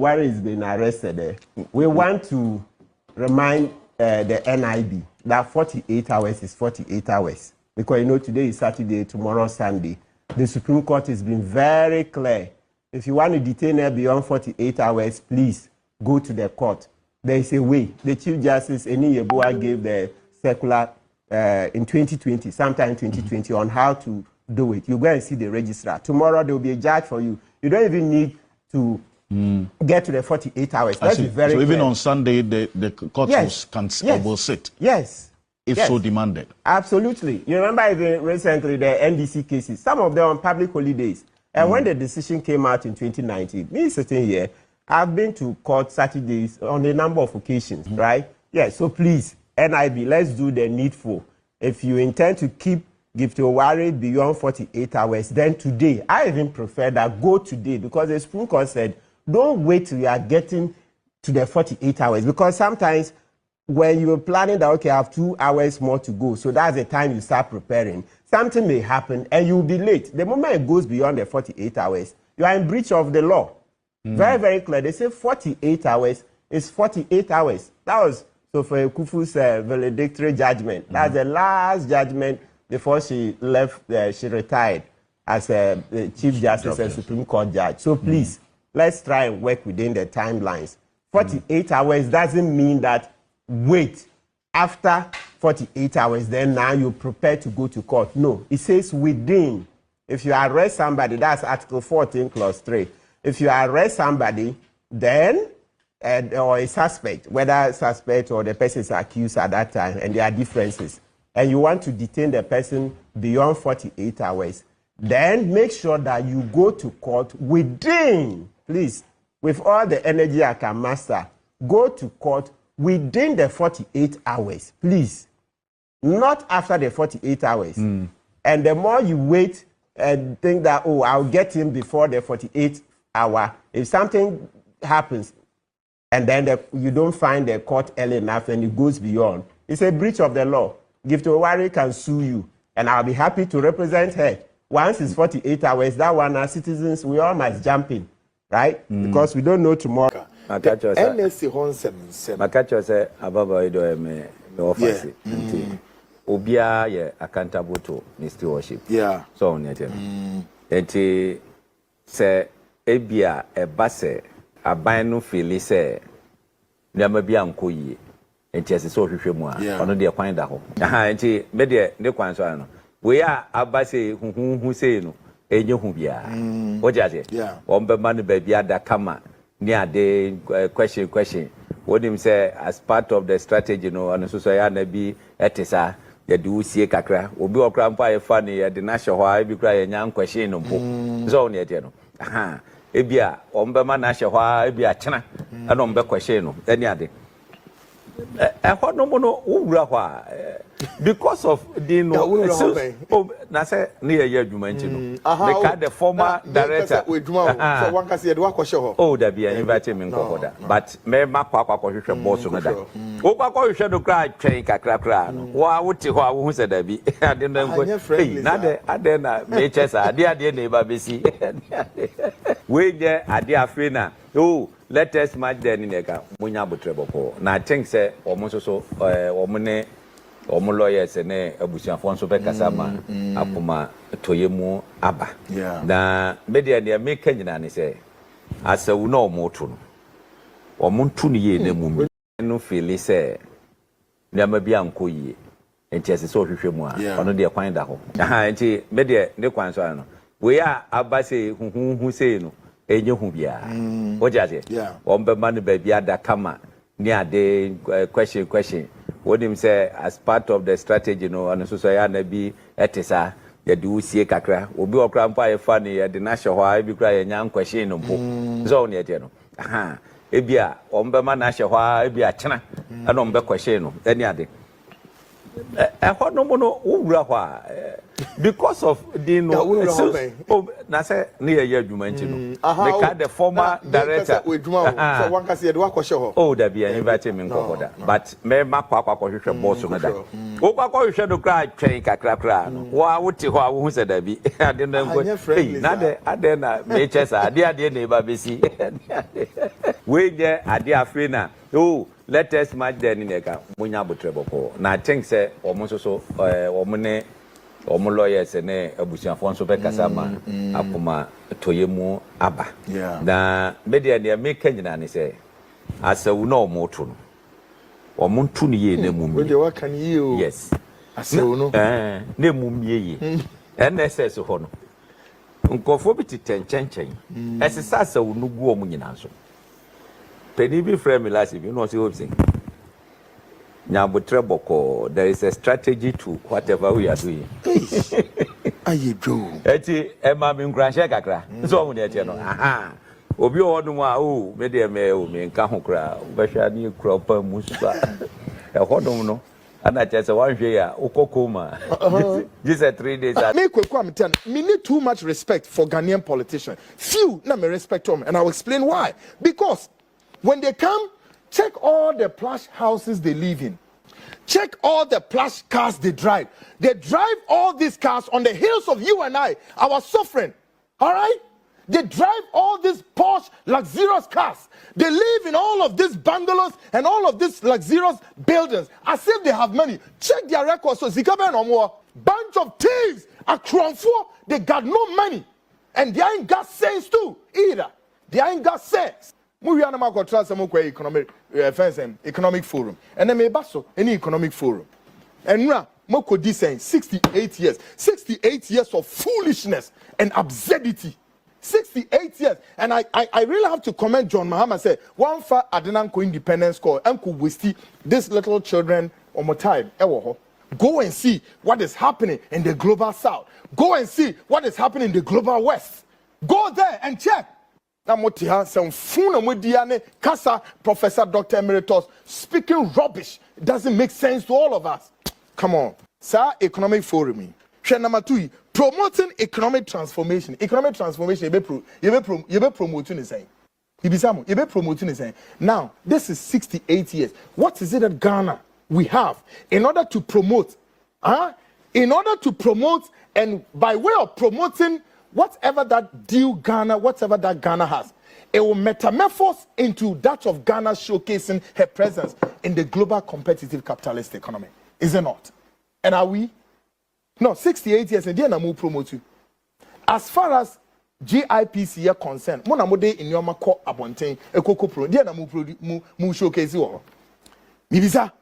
Where is being arrested, we want to remind the NIB that 48 hours is 48 hours. Because you know today is Saturday, tomorrow Sunday. The Supreme Court has been very clear. If you want to detain her beyond 48 hours, please go to the court. There is a way. The Chief Justice Eni Yeboah gave the circular in 2020, sometime 2020, on how to do it. You go and see the registrar. Tomorrow there will be a judge for you. You don't even need to get to the 48 hours. That's very clear. Even on Sunday, the court will sit. Yes. If so demanded. Absolutely. You remember even recently the NDC cases, some of them on public holidays. And when the decision came out in 2019, me sitting here, I've been to court Saturdays on a number of occasions, right? Yeah, so please, NIB, let's do the needful. If you intend to keep Gift Oware beyond 48 hours, then today, I even prefer that go today, because the Supreme Court said, don't wait till you are getting to the 48 hours, because sometimes when you're planning that, okay, I have 2 hours more to go, so that's the time you start preparing, something may happen and you'll be late. The moment it goes beyond the 48 hours, you are in breach of the law. Very, very clear. They say 48 hours is 48 hours. That was Sophia Kufu's valedictory judgment. That's the last judgment before she left, she retired as a Chief Justice and Supreme Court judge. So please, let's try and work within the timelines. 48 hours doesn't mean that wait after 48 hours, then now you're prepared to go to court. No, it says within. If you arrest somebody, that's Article 14, Clause 3. If you arrest somebody, then, or a suspect, whether suspect or the person is accused at that time, and there are differences, and you want to detain the person beyond 48 hours, then make sure that you go to court within, please, with all the energy I can master, go to court within the 48 hours, please. Not after the 48 hours. And the more you wait and think that, oh, I'll get him before the 48 hour, if something happens and then you don't find the court early enough and it goes beyond, it's a breach of the law. Gift Oware can sue you, and I'll be happy to represent her. Once it's 48 hours, that one, as citizens, we all must jump in, right? Because we don't know tomorrow. NSS Makacho say ababa ido me office. Obia ye accountable to stewardship. Yeah. So on yet. Enti se ebia e base aban no feel say nyama bia nko yi. Enti ase so hwehwe mu a ono de kwan da ho. Aha enti me de ne kwan so ano. We a abase huhu sei no enye hu bia. O jase. Yeah. Ombe manu ba bia da kama. Near the question. What him say as part of the strategy, you know, and so I na be etisa ya do see kakra. Obi okra mpa e fa ne the national why be cry nya question no mpo. So on yet no. Aha. Ebia ombe ma national why e bia chena. And ombe question no. Any ade. What no no wura hwa because of the no na say near year adwumanti no the former director so one can see the work ho oh da bia invite me nko da but me makwa hwehwe boss no da wo kwa hwehwe do kra twen kakra no wa wote ho a wo hu se da bi ade no nko na de ade na me chesa ade na ba besi we je ade afre na oh let us match the nigga munya botrebo na I think say so omune omu lawyers ne abusiafo nso be kasama apoma toyemu aba na media ne make nyina ne say asawu na omoto no omuntu ne ye na mu no feel say nyama bia nko yi enti ase so hwehwe mu a ono de kwan da ho aha enti media ne kwan so ano we a abase huhu sei no enye hu bia o jase ombe manu ba bia da kama near the question. What him say as part of the strategy, you know, and so I na be etisa ya do see kakra. Obi okra mpa e fa ne ya the national why be cry nya question no mpo. So on yet no. Aha. Ebia ombe ma national why ebia chena. And ombe question no. Any ade. What no no wura hwa because of the no na say near year adwumanti no the former director so one can see the work ho oh da bia invite me nko da but me makwa hwehwe boss no da wo kwa hwehwe do kra twen kakra no wa wote ho a wo hu se da bi ade no nko na de ade na me chesa ade na ba besi we get idea frena. Oh, let us match the nigga. Munya butrebo. Na I think say almost so omune omo lawyers ne abusiafo nso be kasama akoma toyemu aba. Na media ne make nyina ne say asawu na omoto no. Omuntu ne ye na mum. We dey work can you? Yes. Asawu no. Na mum ye. NSS ho no. Nkofo bi titenchen. Esisa asawu no gu omu nyina nso. Penny be frame last if you know what Nyabutreboko, there is a strategy to whatever we are doing. Aye, Joe. Eti, Emma Mingrasha Kakra. So, aha. Obi Oduma, oh, media mail, me and Kahokra, Bashani, Cropper, Musa. A hodono. And I just one year, Okokoma. This is 3 days. Make me need too much respect for Ghanaian politicians. Few, na me respect them, and I'll explain why. Because when they come, check all the plush houses they live in. Check all the plush cars they drive. They drive all these cars on the hills of you and I, our suffering. All right? They drive all these posh, luxurious cars. They live in all of these bungalows and all of these luxurious buildings as if they have money. Check their records. So Zikabe no more. Bunch of thieves. A Kronfo, they got no money. And they ain't got sense too, either. They ain't got sense. We are not going to economic forum. And then maybe so any economic forum. And now, Moko D saying 68 years. 68 years of foolishness and absurdity. 68 years. And I really have to commend John Mahama say, one for ANNAN independence call and could waste these little children on my time. Go and see what is happening in the global south. Go and see what is happening in the global west. Go there and check. Some Kasa, Professor Dr. Emeritus, speaking rubbish. It doesn't make sense to all of us. Come on. Sir, economic forum. Number 2, promoting economic transformation. Economic transformation, you be promoting the same. Now, this is 68 years. What is it that Ghana we have in order to promote? In order to promote, and by way of promoting whatever that deal Ghana, whatever that Ghana has, it will metamorphose into that of Ghana showcasing her presence in the global competitive capitalist economy. Is it not? And are we? No, 68 years and then I'm promote you. As far as GIPC are concerned, mona mode in your mako abontain, a cocoa pro, then I'm showcase you. Mibisa,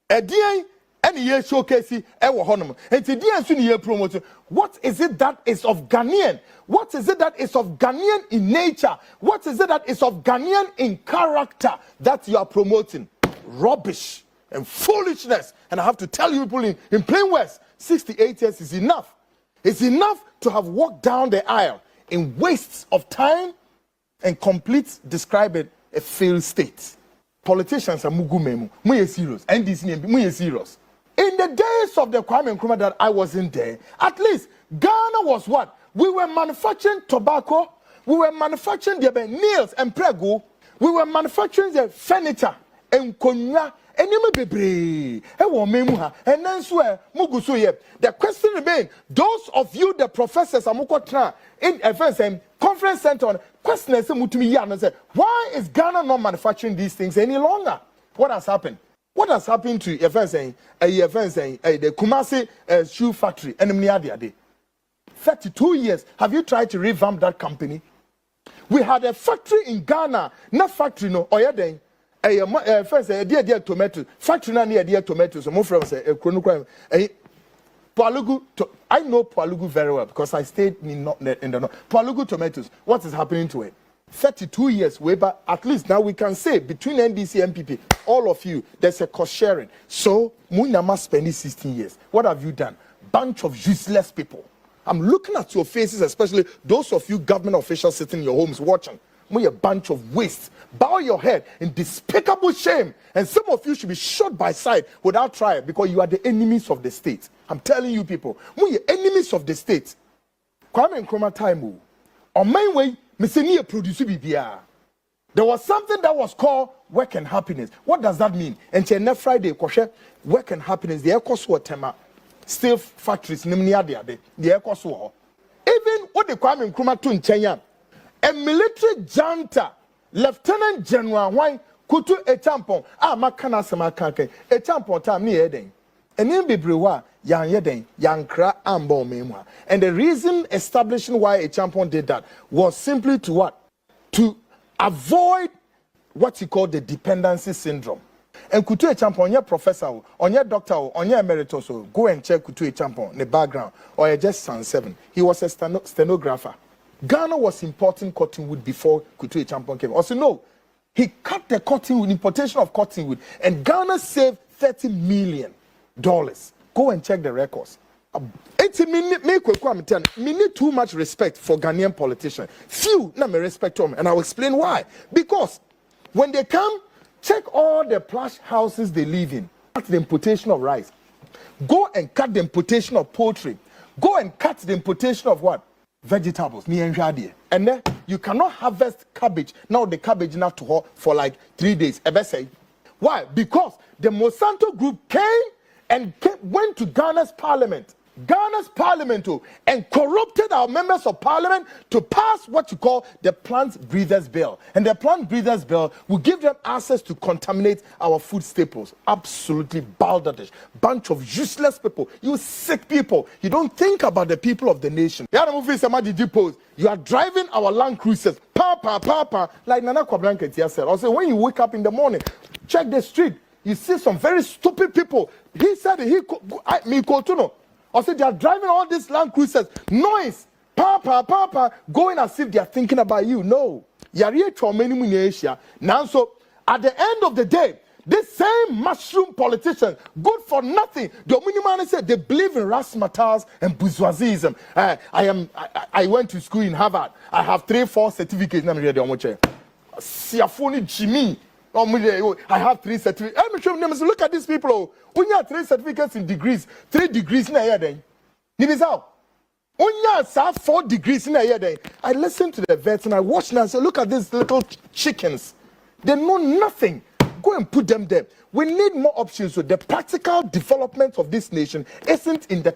a dear. Any year showcase ever honor and today soon year promote. What is it that is of Ghanaian? What is it that is of Ghanaian in nature? What is it that is of Ghanaian in character that you are promoting? Rubbish and foolishness. And I have to tell you people in plain words, 68 years is enough. It's enough to have walked down the aisle in wastes of time and complete describing a failed state. Politicians are mugumemu. Muye serious. NDC muye serious. In the days of the Kwame Nkrumah that I wasn't there, at least Ghana was what? We were manufacturing tobacco, we were manufacturing the nails and prego, we were manufacturing the furniture and konya, and you may be and then swear mugusu. The question remains, those of you, the professors, Amukotra, in events and conference center, question say, why is Ghana not manufacturing these things any longer? What has happened? What has happened to the Kumasi shoe factory? And 32 years. Have you tried to revamp that company? We had a factory in Ghana, not factory no. Oh yeah, then first dear tomatoes factory na near tomatoes. So more from say Pualugu. I know Pualugu very well because I stayed in the north. Pualugu tomatoes. What is happening to it? 32 years, but at least now we can say between NDC and MPP, all of you, there's a cost sharing. So, Munyama spending 16 years. What have you done? Bunch of useless people. I'm looking at your faces, especially those of you government officials sitting in your homes watching. We're a bunch of waste. Bow your head in despicable shame. And some of you should be shot by side without trial because you are the enemies of the state. I'm telling you people, we're enemies of the state. Kwame Nkrumah time. On my way, there was something that was called work and happiness. What does that mean? And next Friday, work and happiness, the eco steel factories, the eco even what the Kwame Nkrumah to in Kenya, a military junta Lieutenant General why kutu echampon makana semakake echampon tam ni eden eni bebrewa yan yeden yankra ambo memwa. And the reason establishing why echampon did that was simply to what? To avoid what you call the dependency syndrome. And Kutu Echampon, your professor, on your doctor, on your emeritus, go and check Kutu Echampon, the background, or just San 7. He was a stenographer. Ghana was importing cottonwood before Kutu Echampon came. Also, no, he cut the cottonwood, importation of cottonwood, and Ghana saved $30 million. Go and check the records. 80 minutes, me need too much respect for Ghanaian politicians. Few, na me respect them, and I'll explain why. Because when they come, check all the plush houses they live in. Cut the importation of rice. Go and cut the importation of poultry. Go and cut the importation of what? Vegetables. And then you cannot harvest cabbage. Now the cabbage not to for like 3 days. Why? Because the Monsanto group came and went to Ghana's parliament. And corrupted our members of parliament to pass what you call the Plant Breeders Bill. And the Plant Breeders Bill will give them access to contaminate our food staples. Absolutely balderdash. Bunch of useless people. You sick people. You don't think about the people of the nation. You are driving our Land Cruisers. Like Nana Kwablanket said. Also, when you wake up in the morning, check the street. You see some very stupid people. He said also, they are driving all these Land Cruisers, noise, going as if they are thinking about you. No. Now, so at the end of the day, this same mushroom politicians, good for nothing. The Ominiman said they believe in razzmatazz and bourgeoisism. I went to school in Harvard. I have 3-4 certificates. Siafoni Jimmy. I have 3 certificates. Look at these people. When you have 3 certificates in degrees, 3 degrees in a year, then. When you have 4 degrees in a year, then. I listened to the vets and I watched them and said, look at these little chickens. They know nothing. Go and put them there. We need more options. So the practical development of this nation isn't in the